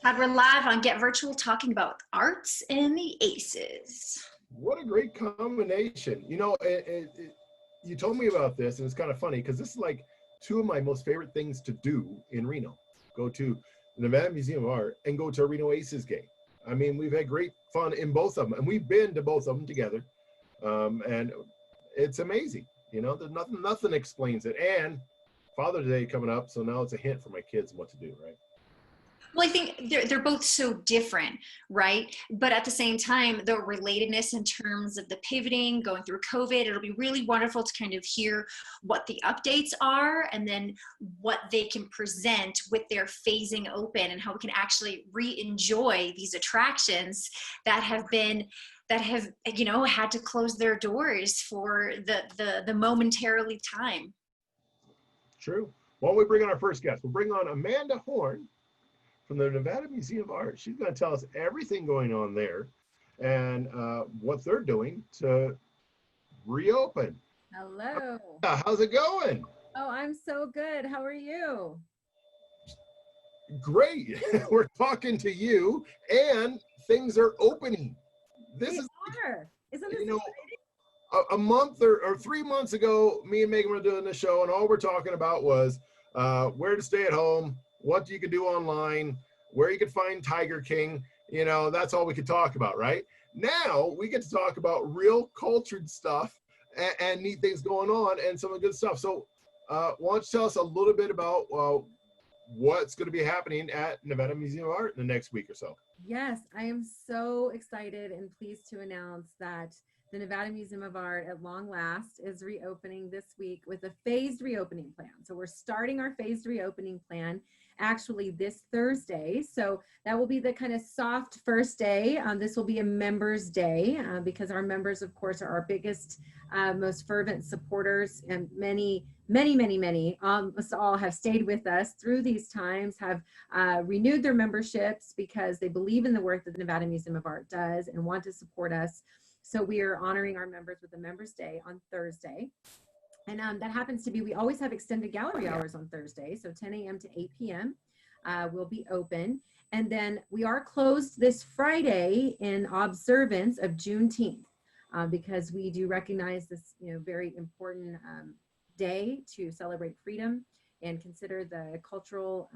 Todd, we're live on Get Virtual talking about arts and the Aces. What a great combination. You told me about this, and it's kind of funny because this is like two of my most favorite things to do in Reno. Go to the Nevada Museum of Art and go to a Reno Aces game. I mean, we've had great fun in both of them, and we've been to both of them together. And it's amazing. You know, there's nothing explains it. And Father's Day coming up, so now it's a hint for my kids what to do, right? Well, I think they're both so different, right? But at the same time, the relatedness in terms of the pivoting, going through COVID, it'll be really wonderful to kind of hear what the updates are and then what they can present with their phasing open and how we can actually re-enjoy these attractions that have had to close their doors for the momentarily time. True. Why don't we bring on our first guest? We'll bring on Amanda Horn from the Nevada Museum of Art. She's going to tell us everything going on there and what they're doing to reopen. Hello. How's it going? Oh, I'm so good. How are you? Great. We're talking to you and things are opening. Isn't this exciting? A month or 3 months ago, me and Megan were doing the show and all we're talking about was where to stay at home, what you could do online, where you could find Tiger King. You know, that's all we could talk about, right? Now we get to talk about real cultured stuff and neat things going on and some of the good stuff. So why don't you tell us a little bit about what's going to be happening at Nevada Museum of Art in the next week or so? Yes, I am so excited and pleased to announce that the Nevada Museum of Art at long last is reopening this week with a phased reopening plan. So we're starting our phased reopening plan actually this Thursday. So that will be the kind of soft first day. This will be a members day because our members, of course, are our biggest, most fervent supporters, and many almost all have stayed with us through these times, have renewed their memberships because they believe in the work that the Nevada Museum of Art does and want to support us. So we are honoring our members with a members day on Thursday. And that happens to be, we always have extended gallery hours on Thursday. So 10 a.m. to 8 p.m. Will be open. And then we are closed this Friday in observance of Juneteenth because we do recognize this, very important day to celebrate freedom and consider the cultural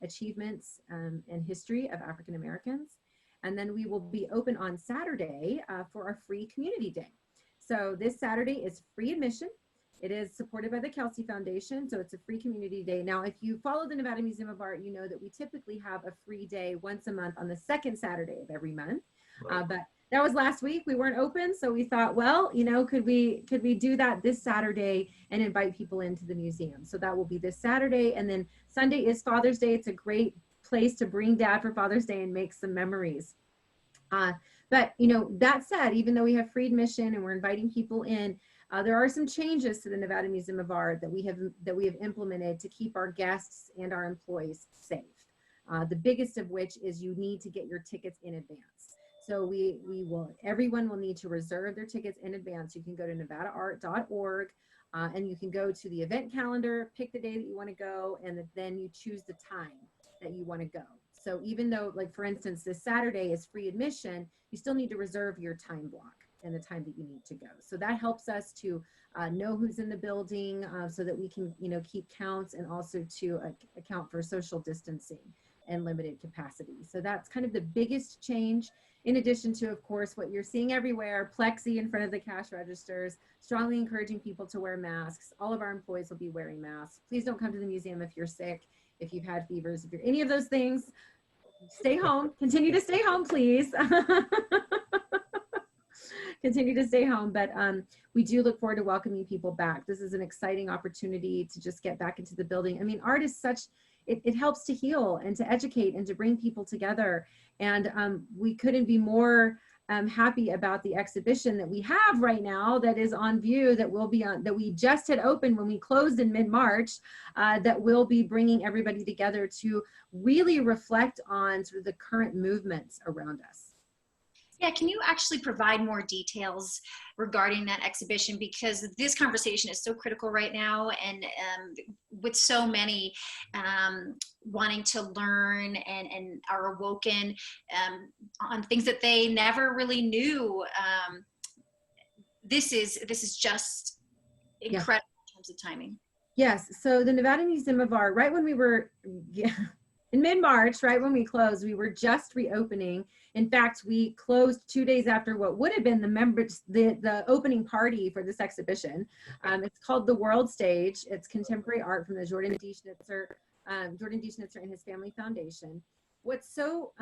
achievements and history of African Americans. And then we will be open on Saturday for our free community day. So this Saturday is free admission. It is supported by the Kelsey Foundation, so it's a free community day. Now, if you follow the Nevada Museum of Art, you know that we typically have a free day once a month on the second Saturday of every month. Right. But that was last week. We weren't open, so we thought, well, could we do that this Saturday and invite people into the museum? So that will be this Saturday, and then Sunday is Father's Day. It's a great place to bring Dad for Father's Day and make some memories. But that said, even though we have free admission and we're inviting people in, there are some changes to the Nevada Museum of Art that we have implemented to keep our guests and our employees safe. The biggest of which is you need to get your tickets in advance. So everyone will need to reserve their tickets in advance. You can go to nevadaart.org and you can go to the event calendar, pick the day that you want to go, and then you choose the time that you want to go. So even though, like for instance, this Saturday is free admission, you still need to reserve your time block and the time that you need to go. So that helps us to know who's in the building so that we can, keep counts and also to account for social distancing and limited capacity. So that's kind of the biggest change, in addition to, of course, what you're seeing everywhere, plexi in front of the cash registers, strongly encouraging people to wear masks. All of our employees will be wearing masks. Please don't come to the museum if you're sick, if you've had fevers, if you're any of those things. Stay home. Continue to stay home, please. Continue to stay home, but we do look forward to welcoming people back. This is an exciting opportunity to just get back into the building. I mean, art is it helps to heal and to educate and to bring people together. And we couldn't be more happy about the exhibition that we have right now that is on view, that we just had opened when we closed in mid-March, that will be bringing everybody together to really reflect on sort of the current movements around us. Yeah, can you actually provide more details regarding that exhibition? Because this conversation is so critical right now, and with so many wanting to learn and are awoken on things that they never really knew. This is just Yeah. incredible in terms of timing. Yes. So the Nevada Museum of Art, right when we were in mid-March, right when we closed, we were just reopening. In fact, we closed 2 days after what would have been the opening party for this exhibition. It's called The World Stage. It's contemporary art from the Jordan D. Schnitzer and his family foundation. What's so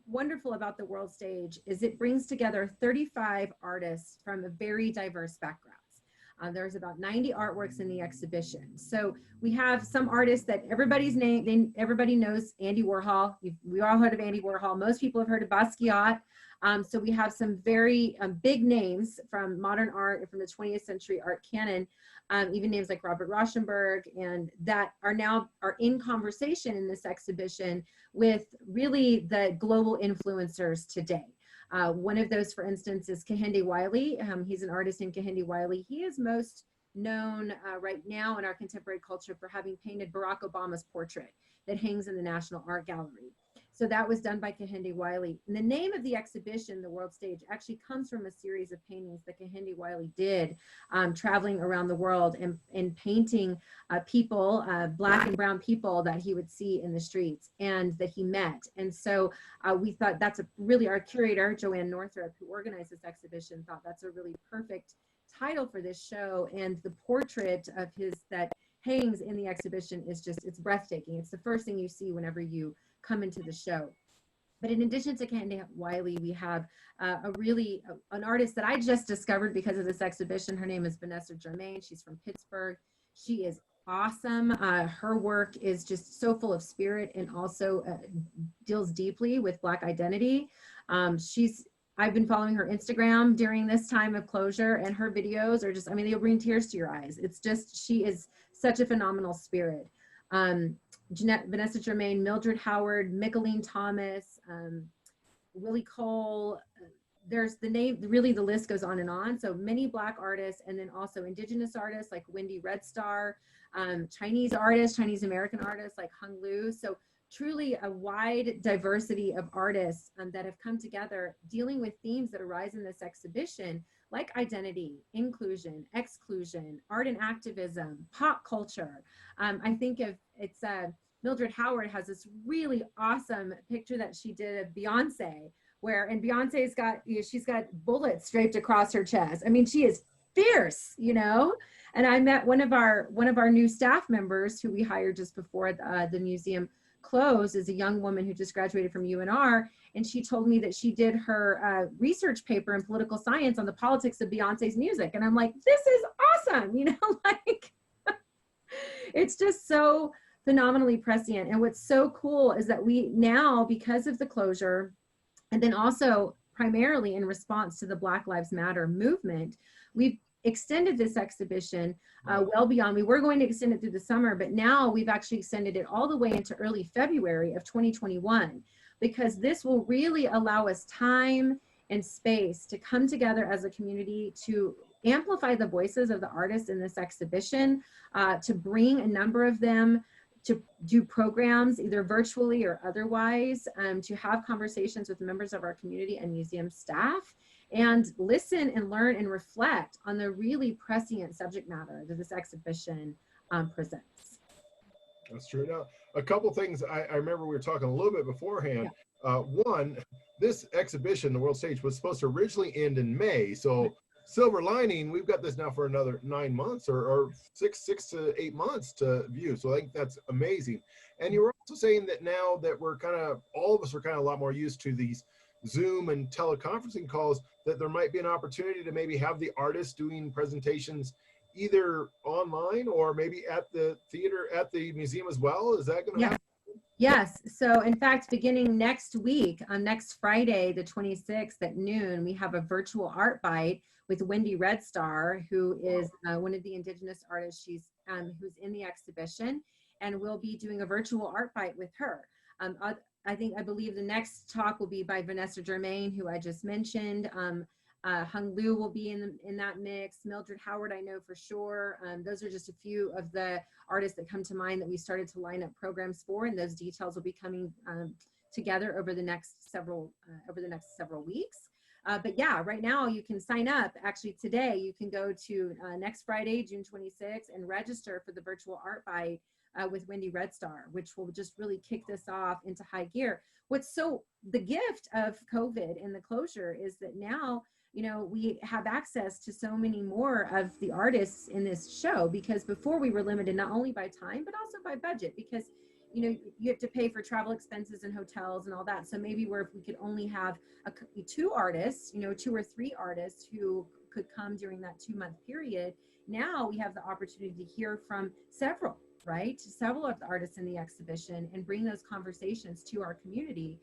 wonderful about the World Stage is it brings together 35 artists from a very diverse backgrounds. There's about 90 artworks in the exhibition. So we have some artists that everybody knows Andy Warhol. We all heard of Andy Warhol. Most people have heard of Basquiat. So we have some very big names from modern art and from the 20th century art canon, even names like Robert Rauschenberg, and that are in conversation in this exhibition with really the global influencers today. One of those, for instance, is Kehinde Wiley. He's an artist named Kehinde Wiley. He is most known right now in our contemporary culture for having painted Barack Obama's portrait that hangs in the National Art Gallery. So that was done by Kehinde Wiley. And the name of the exhibition, The World Stage, actually comes from a series of paintings that Kehinde Wiley did traveling around the world and painting people, Black and brown people that he would see in the streets and that he met. And so we thought our curator, Joanne Northrup, who organized this exhibition, thought that's a really perfect title for this show. And the portrait of his that hangs in the exhibition is it's breathtaking. It's the first thing you see whenever you come into the show. But in addition to Kehinde Wiley, we have an artist that I just discovered because of this exhibition. Her name is Vanessa Jermaine. She's from Pittsburgh. She is awesome. Her work is just so full of spirit and also deals deeply with Black identity. I've been following her Instagram during this time of closure, and her videos are they'll bring tears to your eyes. She is such a phenomenal spirit. Vanessa Jermaine, Mildred Howard, Micheline Thomas, Willie Cole. There's the list goes on and on. So many Black artists, and then also Indigenous artists like Wendy Red Star, Chinese American artists like Hung Lu. So truly a wide diversity of artists that have come together dealing with themes that arise in this exhibition, like identity, inclusion, exclusion, art and activism, pop culture. I think Mildred Howard has this really awesome picture that she did of Beyonce, and Beyonce's she's got bullets draped across her chest. I mean, she is fierce, And I met one of our new staff members who we hired just before the museum closed, is a young woman who just graduated from UNR, and she told me that she did her research paper in political science on the politics of Beyonce's music, and I'm like, this is awesome, it's just so phenomenally prescient. And what's so cool is that we now, because of the closure, and then also primarily in response to the Black Lives Matter movement, we've extended this exhibition well beyond. We were going to extend it through the summer, but now we've actually extended it all the way into early February of 2021, because this will really allow us time and space to come together as a community to amplify the voices of the artists in this exhibition, to bring a number of them to do programs either virtually or otherwise, to have conversations with members of our community and museum staff, and listen and learn and reflect on the really prescient subject matter that this exhibition presents. That's true. Now, a couple things I remember we were talking a little bit beforehand. Yeah. One, this exhibition, the World Stage, was supposed to originally end in May. So silver lining, we've got this now for another 9 months or 6 to 8 months to view. So I think that's amazing. And you were also saying that now that all of us are kind of a lot more used to these Zoom and teleconferencing calls, that there might be an opportunity to maybe have the artists doing presentations either online or maybe at the theater, at the museum as well. Is that going to happen? Yes. So in fact, beginning next week, on next Friday, the 26th at noon, we have a virtual art bite with Wendy Red Star, who is one of the Indigenous artists. She's who's in the exhibition, and we'll be doing a virtual art bite with her. I believe the next talk will be by Vanessa Jermaine, who I just mentioned. Hung Liu will be in that mix. Mildred Howard, I know for sure. Those are just a few of the artists that come to mind that we started to line up programs for, and those details will be coming together over the next several weeks. But yeah, right now you can sign up. Actually, today you can go to next Friday, June 26th, and register for the virtual art bite with Wendy Red Star, which will just really kick this off into high gear. The gift of COVID and the closure is that now, we have access to so many more of the artists in this show, because before we were limited not only by time, but also by budget, because, you have to pay for travel expenses and hotels and all that. So maybe if we could only have two artists, 2 or 3 artists who could come during that 2-month period. Now we have the opportunity to hear from several of the artists in the exhibition and bring those conversations to our community.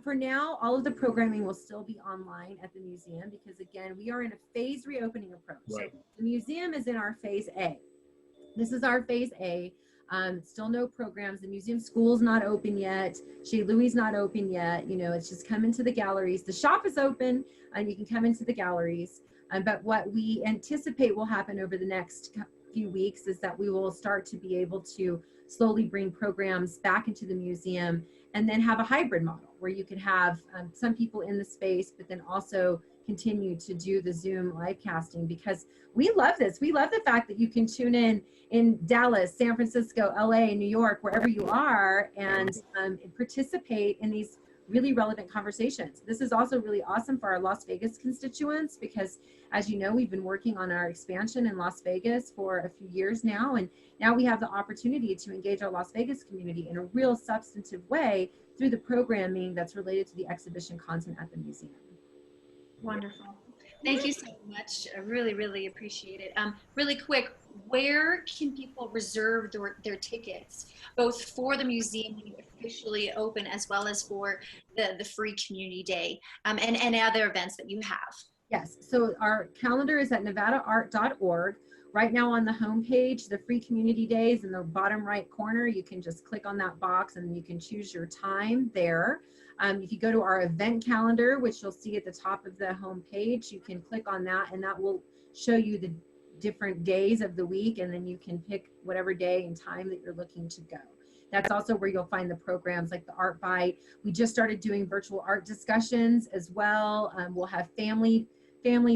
For now, all of the programming will still be online at the museum, because again, we are in a phased reopening approach. Right. So the museum is in our phase A. This is our phase A. Still no programs. The museum school's not open yet. Chez Louis not open yet. It's just come into the galleries. The shop is open and you can come into the galleries. But what we anticipate will happen over the next few weeks is that we will start to be able to slowly bring programs back into the museum, and then have a hybrid model where you can have some people in the space, but then also continue to do the Zoom live casting, because we love this. We love the fact that you can tune in Dallas, San Francisco, LA, New York, wherever you are, and participate in these really relevant conversations. This is also really awesome for our Las Vegas constituents, because as you know, we've been working on our expansion in Las Vegas for a few years now, and now we have the opportunity to engage our Las Vegas community in a real substantive way through the programming that's related to the exhibition content at the museum. Wonderful. Thank you so much. I really, really appreciate it. Really quick, where can people reserve their tickets, both for the museum when you officially open, as well as for the free community day and other events that you have? Yes, so our calendar is at nevadaart.org. Right now on the homepage, the free community days in the bottom right corner, you can just click on that box and you can choose your time there. If you go to our event calendar, which you'll see at the top of the homepage, you can click on that and that will show you the different days of the week, and then you can pick whatever day and time that you're looking to go. That's also where you'll find the programs like the Art Bite. We just started doing virtual art discussions as well. We'll have family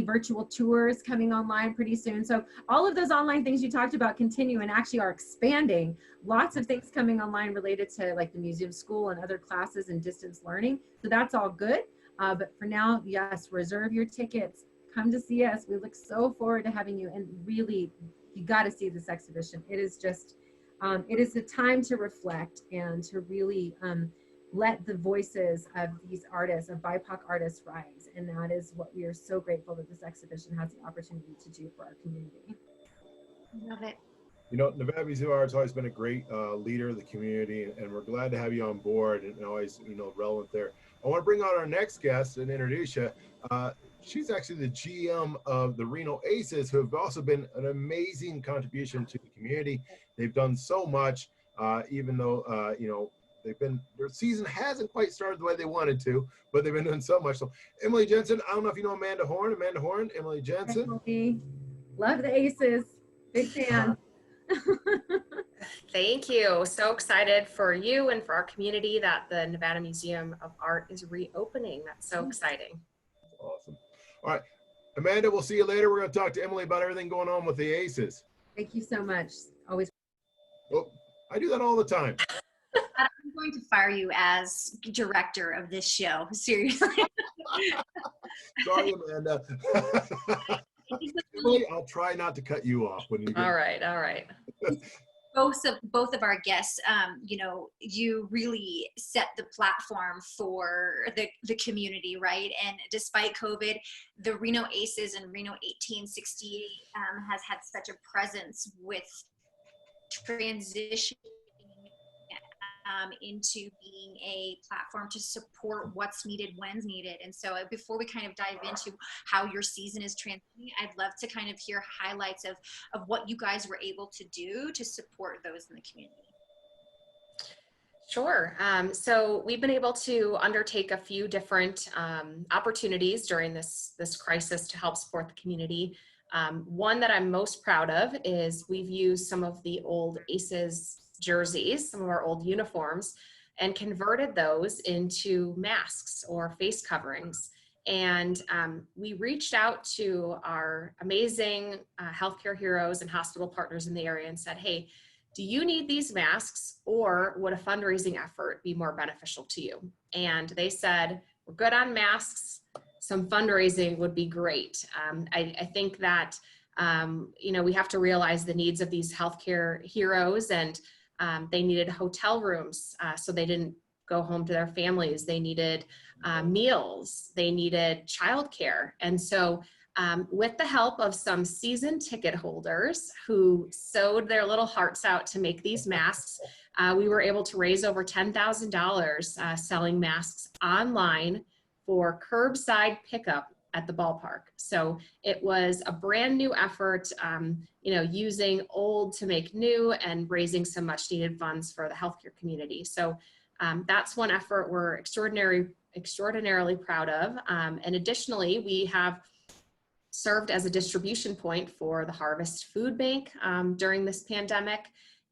virtual tours coming online pretty soon. So all of those online things you talked about continue and actually are expanding. Lots of things coming online related to like the museum school and other classes and distance learning. So that's all good. But for now, yes, reserve your tickets. Come to see us. We look so forward to having you. And really, you got to see this exhibition. It is just, it is a time to reflect and to really let the voices of these artists, of BIPOC artists, rise. And that is what we are so grateful that this exhibition has the opportunity to do for our community. Love it. Nevada Museum of Art has always been a great leader of the community, and we're glad to have you on board and always, relevant there. I want to bring on our next guest and introduce you. She's actually the GM of the Reno Aces, who have also been an amazing contribution to the community. They've done so much, even though, their season hasn't quite started the way they wanted to, but they've been doing so much. So Emily Jensen, I don't know if you know Amanda Horn, Emily Jensen. Emily. Love the Aces, big fan. Thank you. So excited for you and for our community that the Nevada Museum of Art is reopening. That's so exciting. Awesome. All right, Amanda, we'll see you later. We're going to talk to Emily about everything going on with the Aces. Thank you so much. Always. Oh, I do that all the time. I'm going to fire you as director of this show. Seriously. Sorry, Amanda. Emily, I'll try not to cut you off when you get. All right. Both of our guests, you really set the platform for the community, right? And despite COVID, the Reno Aces and Reno 1868 has had such a presence with transition into being a platform to support what's needed, when's needed. And so before we kind of dive into how your season is transitioning, I'd love to kind of hear highlights of what you guys were able to do to support those in the community. Sure. So we've been able to undertake a few different opportunities during this crisis to help support the community. One that I'm most proud of is we've used some of the old Aces jerseys, some of our old uniforms, and converted those into masks or face coverings. And we reached out to our amazing healthcare heroes and hospital partners in the area and said, hey, do you need these masks, or would a fundraising effort be more beneficial to you? And they said, we're good on masks. Some fundraising would be great. I think that, we have to realize the needs of these healthcare heroes, and they needed hotel rooms so they didn't go home to their families. They needed meals. They needed childcare. And so with the help of some seasoned ticket holders who sewed their little hearts out to make these masks, we were able to raise over $10,000 selling masks online for curbside pickup at the ballpark. So it was a brand new effort, using old to make new and raising some much needed funds for the healthcare community. So that's one effort we're extraordinarily proud of. And additionally, we have served as a distribution point for the Harvest Food Bank during this pandemic.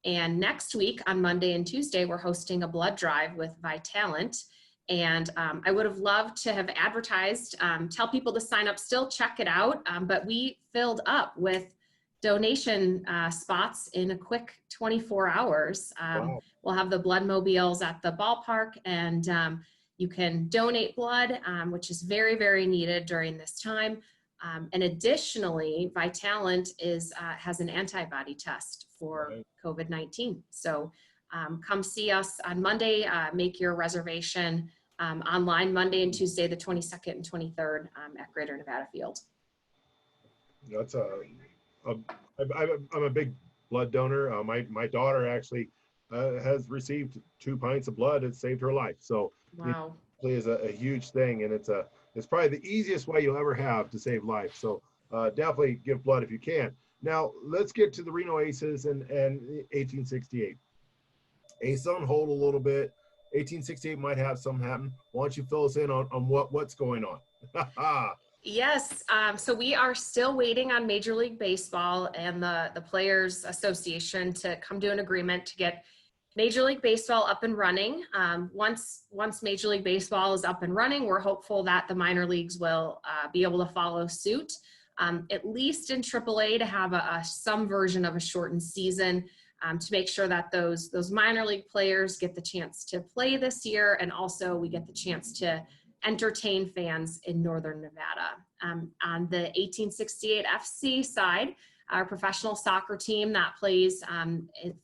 And next week on Monday and Tuesday, we're hosting a blood drive with Vitalent. And I would have loved to have advertised, tell people to sign up, still check it out. But we filled up with donation spots in a quick 24 hours. Wow. We'll have the blood mobiles at the ballpark, and you can donate blood, which is very, very needed during this time. And additionally, Vitalent has an antibody test for COVID-19. So come see us on Monday, make your reservation online Monday and Tuesday, the 22nd and 23rd at Greater Nevada Field. That's I'm a big blood donor. My daughter actually has received 2 pints of blood. It saved her life. So Wow. it is a huge thing, and it's probably the easiest way you'll ever have to save life. So definitely give blood if you can. Now let's get to the Reno Aces and 1868. Ace on hold a little bit. 1868 might have something happen. Why don't you fill us in on what's going on? Yes, so we are still waiting on Major League Baseball and the Players Association to come to an agreement to get Major League Baseball up and running. Once Major League Baseball is up and running, we're hopeful that the minor leagues will be able to follow suit, at least in AAA, to have some version of a shortened season to make sure that those minor league players get the chance to play this year, and also we get the chance to entertain fans in Northern Nevada. On the 1868 FC side, our professional soccer team that plays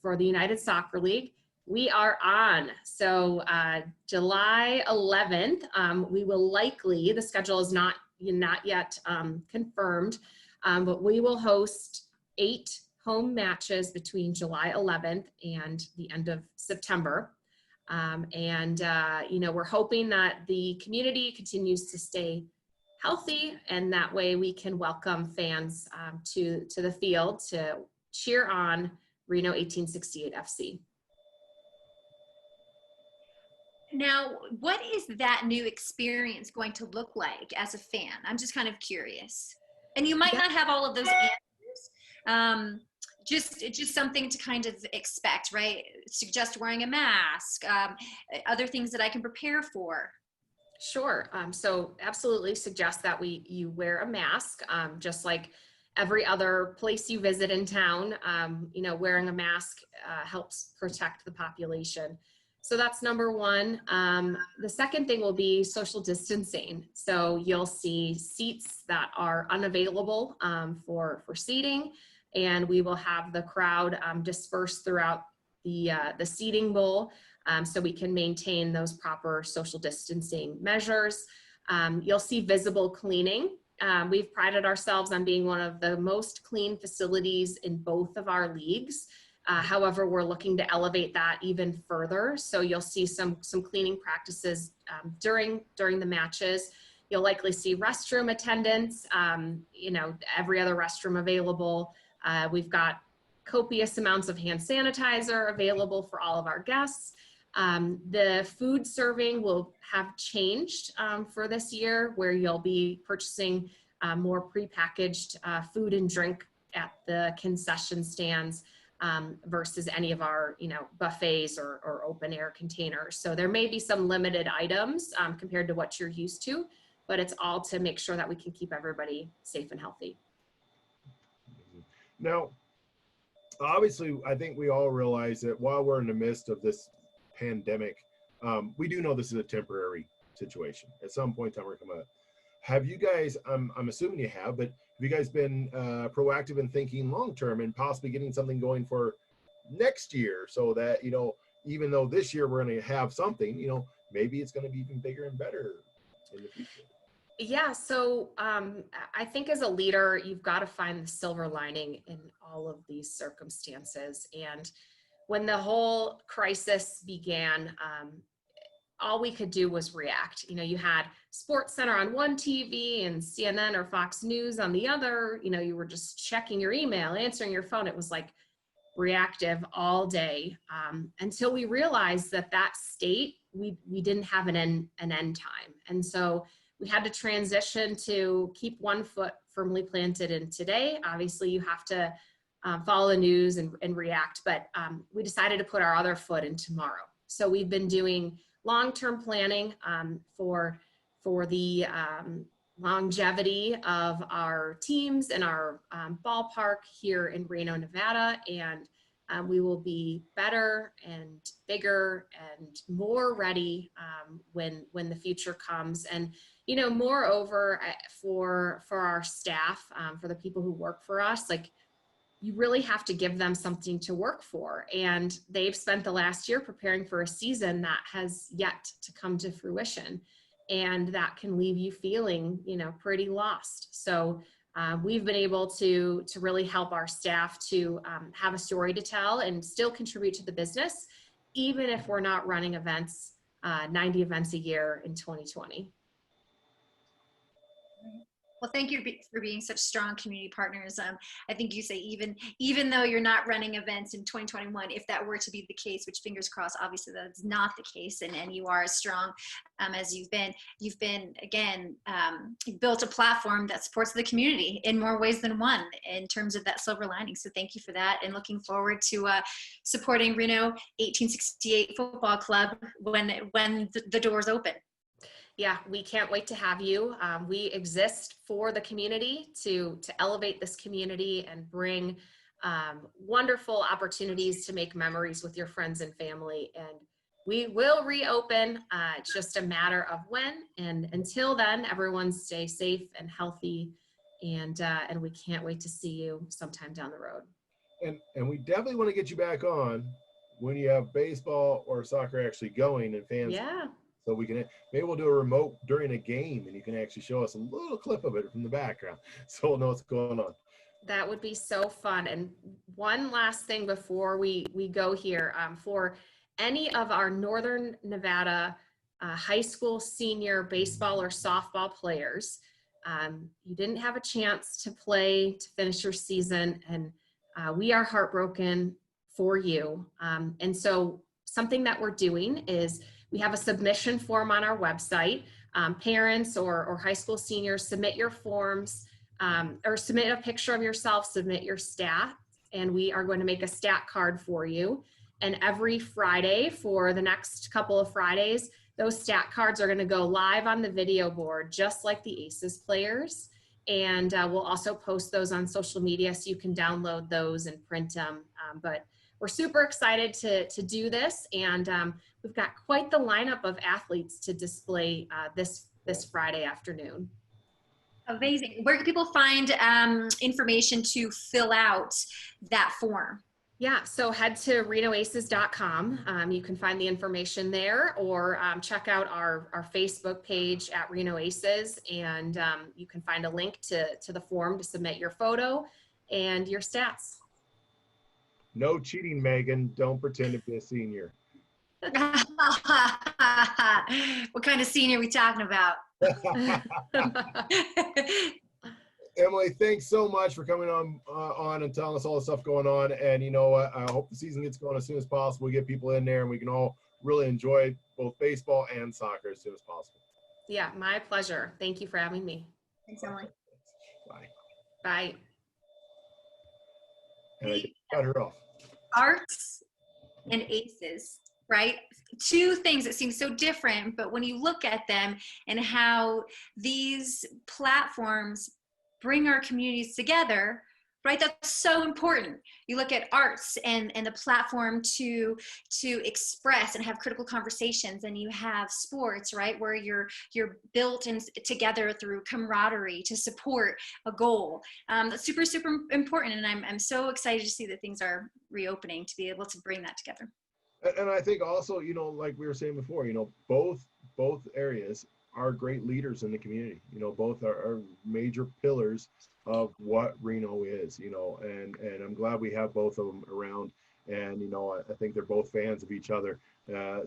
for the United Soccer League, we are on. So July 11th, we will likely, the schedule is not yet confirmed, but we will host 8 home matches between July 11th and the end of September. We're hoping that the community continues to stay healthy, and that way we can welcome fans to the field to cheer on Reno 1868 FC. Now, what is that new experience going to look like as a fan? I'm just kind of curious. And you might not have all of those answers. Just something to kind of expect, right? Suggest wearing a mask, other things that I can prepare for. Sure. So absolutely suggest that you wear a mask, just like every other place you visit in town. Wearing a mask helps protect the population. So that's number one. The second thing will be social distancing. So you'll see seats that are unavailable for seating, and we will have the crowd dispersed throughout the seating bowl so we can maintain those proper social distancing measures. You'll see visible cleaning. We've prided ourselves on being one of the most clean facilities in both of our leagues. However, we're looking to elevate that even further. So you'll see some cleaning practices during the matches. You'll likely see restroom attendance, every other restroom available. We've got copious amounts of hand sanitizer available for all of our guests. The food serving will have changed for this year, where you'll be purchasing more prepackaged food and drink at the concession stands versus any of our, buffets or open air containers. So there may be some limited items compared to what you're used to, but it's all to make sure that we can keep everybody safe and healthy. Now, obviously, I think we all realize that while we're in the midst of this pandemic, we do know this is a temporary situation. At some point in time, we're coming out. Have you guys, I'm assuming you have, but have you guys been proactive in thinking long-term and possibly getting something going for next year, so that, even though this year we're going to have something, maybe it's going to be even bigger and better in the future? Yeah, so I think as a leader, you've got to find the silver lining in all of these circumstances. And when the whole crisis began, all we could do was react. You had Sports Center on one TV and CNN or Fox News on the other. You were just checking your email, answering your phone. It was like reactive all day until we realized that state, we didn't have an end time. And so we had to transition to keep one foot firmly planted in today. Obviously, you have to follow the news and react, but we decided to put our other foot in tomorrow. So we've been doing long-term planning for the longevity of our teams and our ballpark here in Reno, Nevada, and we will be better and bigger and more ready when the future comes. And moreover, for our staff, for the people who work for us, like, you really have to give them something to work for. And they've spent the last year preparing for a season that has yet to come to fruition. And that can leave you feeling, pretty lost. So we've been able to really help our staff to have a story to tell and still contribute to the business, even if we're not running events, 90 events a year in 2020. Well, thank you for being such strong community partners. I think you say even though you're not running events in 2021, if that were to be the case, which fingers crossed, obviously that's not the case, and you are as strong as you've been again, you've built a platform that supports the community in more ways than one in terms of that silver lining. So thank you for that, and looking forward to supporting Reno 1868 Football Club when the doors open. Yeah, we can't wait to have you. We exist for the community to elevate this community and bring wonderful opportunities to make memories with your friends and family. And we will reopen. It's just a matter of when. And until then, everyone stay safe and healthy. And we can't wait to see you sometime down the road. And we definitely want to get you back on when you have baseball or soccer actually going and fans. Yeah. So maybe we'll do a remote during a game, and you can actually show us a little clip of it from the background, so we'll know what's going on. That would be so fun. And one last thing before we go here, for any of our Northern Nevada high school senior baseball or softball players, you didn't have a chance to play to finish your season, and we are heartbroken for you. And so something that we're doing is we have a submission form on our website. Parents or high school seniors, submit your forms or submit a picture of yourself, submit your stat, and we are going to make a stat card for you. And every Friday for the next couple of Fridays, those stat cards are going to go live on the video board, just like the Aces players. And we'll also post those on social media so you can download those and print them. But we're super excited to do this, and we've got quite the lineup of athletes to display this Friday afternoon. Amazing. Where can people find information to fill out that form? Yeah, so head to renoaces.com. You can find the information there, or check out our Facebook page at Reno Aces, and you can find a link to the form to submit your photo and your stats. No cheating, Megan. Don't pretend to be a senior. What kind of senior are we talking about? Emily, thanks so much for coming on and telling us all the stuff going on. And you know what? I hope the season gets going as soon as possible. We get people in there and we can all really enjoy both baseball and soccer as soon as possible. Yeah, my pleasure. Thank you for having me. Thanks, Emily. Bye. Bye. And I just cut her off. Arts and Aces, right? Two things that seem so different, but when you look at them and how these platforms bring our communities together, right? That's so important. You look at arts and the platform to express and have critical conversations, and you have sports, right, where you're built in together through camaraderie to support a goal. That's super important, and I'm so excited to see that things are reopening to be able to bring that together. And I think also, you know, like we were saying before, you know, both areas are great leaders in the community. You know, both are major pillars of what Reno is, you know, and I'm glad we have both of them around. And, you know, I think they're both fans of each other.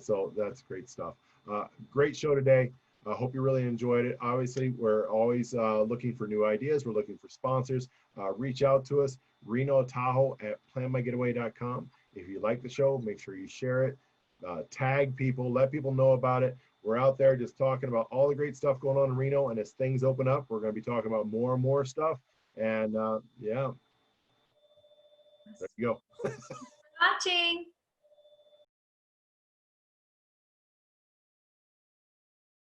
So that's great stuff. Great show today. I hope you really enjoyed it. Obviously, we're always looking for new ideas. We're looking for sponsors. Reach out to us, Reno Tahoe at planmygetaway.com. If you like the show, make sure you share it, tag people, let people know about it. We're out there just talking about all the great stuff going on in Reno. And as things open up, we're going to be talking about more and more stuff. And yeah, there you go. Watching.